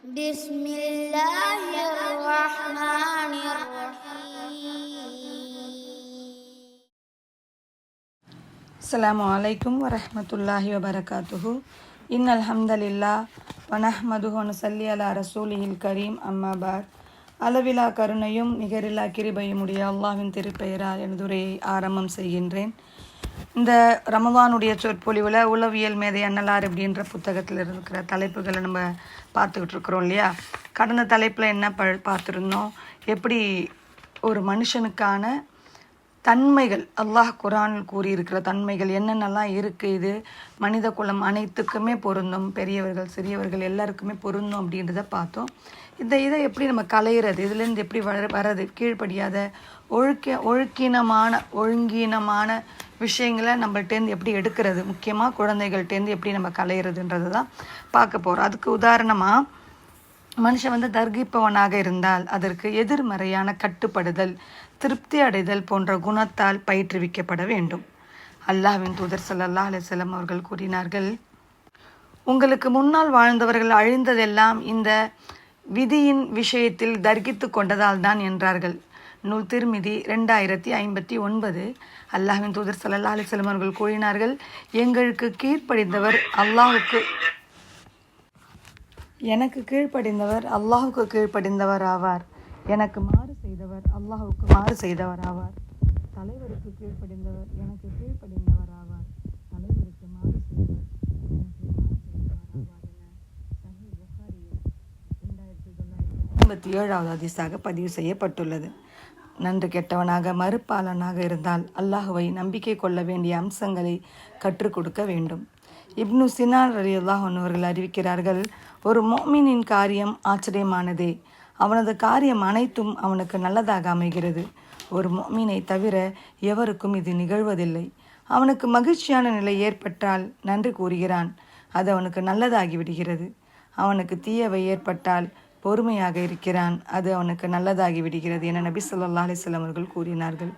بسم الله الرحمن الرحيم. அஸ்ஸலாமு அலைக்கும் வரஹ்மத்துல்லாஹி வபரகாத்துஹு. இன்னல் ஹம்தலில்லாஹ் வனஹ்மதுஹு வனுஸல்லி அலா ரசூலிஹில் கரீம். அம்மா பாத். அளவிலா கருணையும் நிகரில்லா கிருபையும் உடைய அல்லாஹ்வின் திருப்பெயரால் எனது உரையை ஆரம்பம் செய்கின்றேன். இந்த ரமதானுடைய சொற்பொழிவில் உளவியல் மேதை அன்னலார் அப்படின்ற புத்தகத்தில் இருக்கிற தலைப்புகளை நம்ம பார்த்துக்கிட்டு இருக்கிறோம் இல்லையா. கடந்த தலைப்பில் என்ன பார்த்துருந்தோம், எப்படி ஒரு மனுஷனுக்கான தன்மைகள், அல்லாஹ் குர்ஆனில் கூறியிருக்கிற தன்மைகள் என்னென்னலாம் இருக்குது, இது மனித குலம் அனைத்துக்குமே பொருந்தும், பெரியவர்கள் சிறியவர்கள் எல்லாருக்குமே பொருந்தும் அப்படின்றத பார்த்தோம். இதை எப்படி நம்ம களையிறது, இதுலேருந்து எப்படி வர்றது, கீழ்ப்படியாத ஒழுங்கீனமான விஷயங்களை நம்மள்டேருந்து எப்படி எடுக்கிறது, முக்கியமாக குழந்தைகள்டேருந்து எப்படி நம்ம களையிறதுன்றது தான் பார்க்க போகிறோம். அதுக்கு உதாரணமாக மனுஷன் தர்கிப்பவனாக இருந்தால் அதற்கு எதிர்மறையான கட்டுப்படுதல், திருப்தி அடைதல் போன்ற குணத்தால் பயிற்றுவிக்கப்பட வேண்டும். அல்லாஹ்வின் தூதர் ஸல்லல்லாஹு அலைஹி வஸல்லம் அவர்கள் கூறினார்கள், உங்களுக்கு முன்னால் வாழ்ந்தவர்கள் அழிந்ததெல்லாம் இந்த விதியின் விஷயத்தில் தர்கித்து கொண்டதால் தான் என்றார்கள். நூல் திர்மிதி 2059. அல்லாஹ்வின் தூதர் ஸல்லல்லாஹு அலைஹி வஸல்லம் அவர்கள் கூறினார்கள், எங்களுக்கு கீழ்ப்படிந்தவர் எனக்கு கீழ்ப்படிந்தவர் அல்லாஹுக்கு கீழ்ப்படிந்தவர் ஆவார். எனக்கு மாறு செய்தவர் அல்லாஹுக்கு மாறு செய்தவர் ஆவார். தலைவருக்கு கீழ்ப்படிந்தவர் எனக்கு கீழ்ப்படிந்தவர் ஆவார். தலைவருக்கு மாறு செய்தவர் எனக்கு மாறு செய்தவர் ஆவார் என சஹீஹ் புகாரியில் 2957வது ஹதீஸாக பதிவு செய்யப்பட்டுள்ளது. நன்று கெட்டவனாக மறுப்பாளனாக இருந்தால் அல்லாஹுவை நம்பிக்கை கொள்ள வேண்டிய அம்சங்களை கற்றுக் கொடுக்க வேண்டும். இப்னு சினான் ரலியல்லாஹு அன்ஹு அவர்கள் அறிவிக்கிறார்கள், ஒரு மோமினின் காரியம் ஆச்சரியமானதே, அவனது காரியம் அனைத்தும் அவனுக்கு நல்லதாக அமைகிறது. ஒரு மோமினை தவிர எவருக்கும் இது நிகழ்வதில்லை. அவனுக்கு மகிழ்ச்சியான நிலை ஏற்பட்டால் நன்றி கூறுகிறான், அது அவனுக்கு நல்லதாகிவிடுகிறது. அவனுக்கு தீயவை ஏற்பட்டால் பொறுமையாக இருக்கிறான், அது அவனுக்கு நல்லதாகி விடுகிறது என நபி ஸல்லல்லாஹு அலைஹி வஸல்லம் அவர்கள் கூறினார்கள்.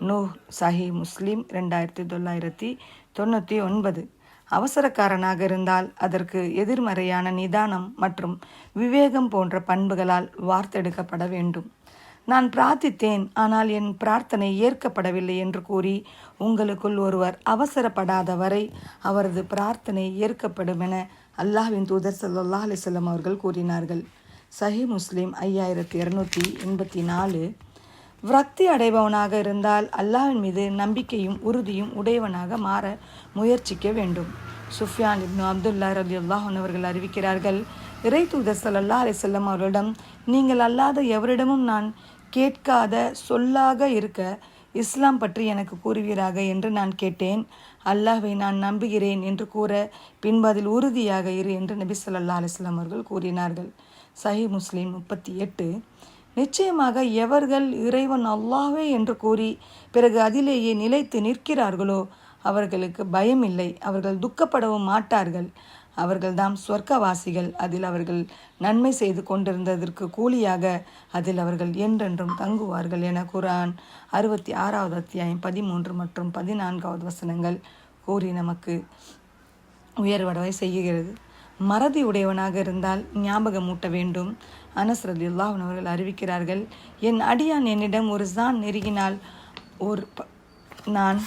நூஹ் சஹீஹ் முஸ்லிம் 2999. அவசரக்காரனாக இருந்தால் அதற்கு எதிர்மறையான நிதானம் மற்றும் விவேகம் போன்ற பண்புகளால் வார்த்தெடுக்கப்பட வேண்டும். நான் பிரார்த்தித்தேன், ஆனால் என் பிரார்த்தனை ஏற்கப்படவில்லை என்று கூறி உங்களுக்குள் ஒருவர் அவசரப்படாத வரை அவரது பிரார்த்தனை ஏற்கப்படும் என அல்லாஹ்வின் தூதர் ஸல்லல்லாஹு அலைஹி வஸல்லம் அவர்கள் கூறினார்கள். சஹீஹ் முஸ்லிம் 5284. விரக்தி அடைபவனாக இருந்தால் அல்லாஹ்வின் மீது நம்பிக்கையும் உறுதியும் உடையவனாக மாற முயற்சிக்க வேண்டும். சுஃபியான் இப்னு அப்துல்லா ரலியல்லாஹு அன்ஹு அவர்கள் அறிவிக்கிறார்கள், இறை தூதர் ஸல்லல்லாஹு அலைஹி வஸல்லம் அவர்களிடம், நீங்கள் அல்லாத எவரிடமும் நான் கேட்காத சொல்லாக இருக்க இஸ்லாம் பற்றி எனக்கு கூறுவீராக என்று நான் கேட்டேன். அல்லாஹ்வை நான் நம்புகிறேன் என்று கூற பின்பு அதில் உறுதியாக இரு என்று நபி ஸல்லல்லாஹு அலைஹி வஸல்லம் அவர்கள் கூறினார்கள். சஹீஹ் முஸ்லிம் 38. நிச்சயமாக எவர்கள் இறைவன் அல்லாஹ்வே என்று கூறி பிறகு அதிலேயே நிலைத்து நிற்கிறார்களோ அவர்களுக்கு பயம் இல்லை, அவர்கள் துக்கப்படவும் மாட்டார்கள், அவர்கள்தாம் சொர்க்கவாசிகள், அதில் அவர்கள் நன்மை செய்து கொண்டிருந்ததற்கு கூலியாக அதில் அவர்கள் என்றென்றும் தங்குவார்கள் என குர்ஆன் 66வது அத்தியாயம் 13 மற்றும் 14வது வசனங்கள் கூறி நமக்கு உயர்வடவை செய்கிறது. மறதி உடையவனாக இருந்தால் ஞாபகமூட்ட வேண்டும். அனஸ் ரலியல்லாஹு அன்ஹு அவர்கள் அறிவிக்கிறார்கள், என் அடியான் என்னிடம் ஒரு சான் நெருங்கினால் நான்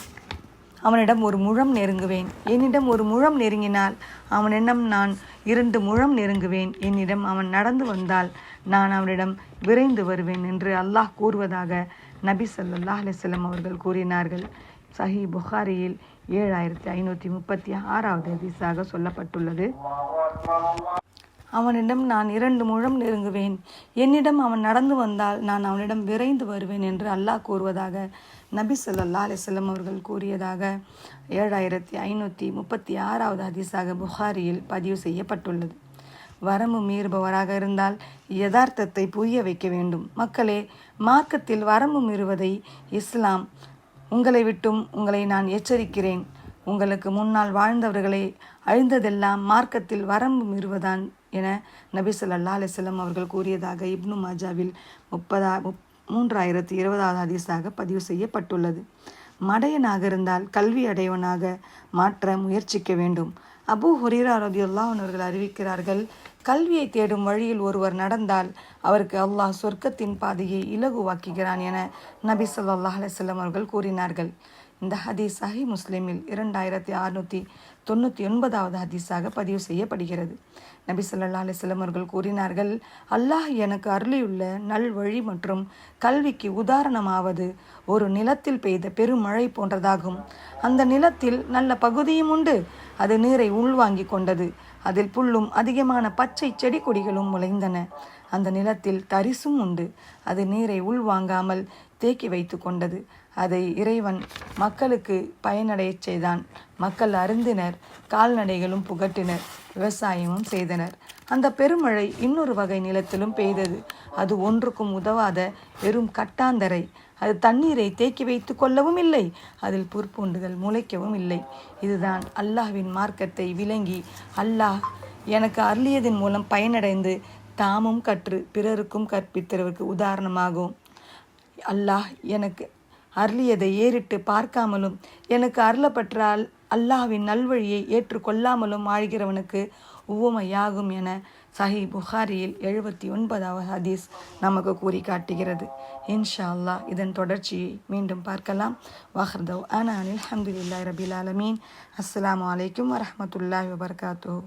அவனிடம் ஒரு முழம் நெருங்குவேன். என்னிடம் ஒரு முழம் நெருங்கினால் அவனிடம் நான் 2 முழம் நெருங்குவேன். என்னிடம் அவன் நடந்து வந்தால் நான் அவனிடம் விரைந்து வருவேன் என்று அல்லாஹ் கூறுவதாக நபி ஸல்லல்லாஹு அலைஹி வஸல்லம் அவர்கள் கூறினார்கள். சஹீஹ் புகாரியில் 7536வது ஹதீஸாக சொல்லப்பட்டுள்ளது. அவனிடம் நான் 2 முழம் நெருங்குவேன், என்னிடம் அவன் நடந்து வந்தால் நான் அவனிடம் விரைந்து வருவேன் என்று அல்லாஹ் கூறுவதாக நபி ஸல்லல்லாஹு அலைஹி வஸல்லம் அவர்கள் கூறியதாக 7536வது ஹதீஸாக புகாரியில் பதிவு செய்யப்பட்டுள்ளது. வரம்பு மீறுபவராக இருந்தால் யதார்த்தத்தை புரிய வைக்க வேண்டும். மக்களே, மார்க்கத்தில் வரம்பு மீறுவதை இஸ்லாம் உங்களை விட்டும் உங்களை நான் எச்சரிக்கிறேன். உங்களுக்கு முன்னால் வாழ்ந்தவர்களை அழிந்ததெல்லாம் மார்க்கத்தில் வரம்பு மீறுவதான் என நபி ஸல்லல்லாஹு அலைஹி வஸல்லம் அவர்கள் கூறியதாக இப்னு மாஜாவில் 3020வது ஹதீஸாக பதிவு செய்யப்பட்டுள்ளது. மடையனாக இருந்தால் கல்வி அடையவனாக மாற்ற முயற்சிக்க வேண்டும். அபூ ஹுரைரா ரலியல்லாஹு அன்ஹு அவர்கள் அறிவிக்கிறார்கள், கல்வியை தேடும் வழியில் ஒருவர் நடந்தால் அவருக்கு அல்லாஹ் சொர்க்கத்தின் பாதையை இலகுவாக்குகிறான் என நபி ஸல்லல்லாஹு அலைஹி வஸல்லம் அவர்கள் கூறினார்கள். இந்த ஹதீஸ் சஹீஹ் முஸ்லிமில் 2699வது ஹதீஸாக பதிவு செய்யப்படுகிறது. நபி ஸல்லல்லாஹு அலைஹி வஸல்லம் அவர்கள் கூறினார்கள், அல்லாஹ் எனக்கு அருளியுள்ள நல்வழி மற்றும் கல்விக்கு உதாரணமாவது ஒரு நிலத்தில் பெய்த பெருமழை போன்றதாகும். அந்த நிலத்தில் நல்ல பகுதியும் உண்டு, அது நீரை உள்வாங்கிக் கொண்டது. அதில் புல்லும் அதிகமான பச்சை செடி கொடிகளும் முளைந்தன. அந்த நிலத்தில் தரிசும் உண்டு, அது நீரை உள்வாங்காமல் தேக்கி வைத்து கொண்டது. அதை இறைவன் மக்களுக்கு பயனடையச் செய்தான். மக்கள் அருந்தினர், கால்நடைகளும் புகட்டினர், விவசாயமும் செய்தனர். அந்த பெருமழை இன்னொரு வகை நிலத்திலும் பெய்தது. அது ஒன்றுக்கும் உதவாத வெறும் கட்டாந்தரை. அது தண்ணீரை தேக்கி வைத்து கொள்ளவும் இல்லை, அதில் புற்பூண்டுகள் முளைக்கவும் இல்லை. இதுதான் அல்லாஹ்வின் மார்க்கத்தை விளங்கி அல்லாஹ் எனக்கு அருளியதன் மூலம் பயனடைந்து தாமும் கற்று பிறருக்கும் கற்பித்தவருக்கு உதாரணமாகும். அல்லாஹ் எனக்கு அருளியதை ஏறிட்டு பார்க்காமலும் எனக்கு அருளப்பட்ட அல்லாஹ்வின் நல்வழியை ஏற்றுக்கொள்ளாமலும் ஆழ்கிறவனுக்கு உவமையாகும் என சஹீஹ் புகாரியில் 79வது ஹதீஸ் நமக்கு கூறி காட்டுகிறது. இன்ஷா அல்லாஹ் இதன் தொடர்ச்சியை மீண்டும் பார்க்கலாம். வஹர்தவ் அனா அல்ஹம்துலில்லாஹி ரபில் ஆலமீன். அஸ்ஸலாமு அலைக்கும் வரஹ்மத்துல்லாஹி வபரகாத்துஹு.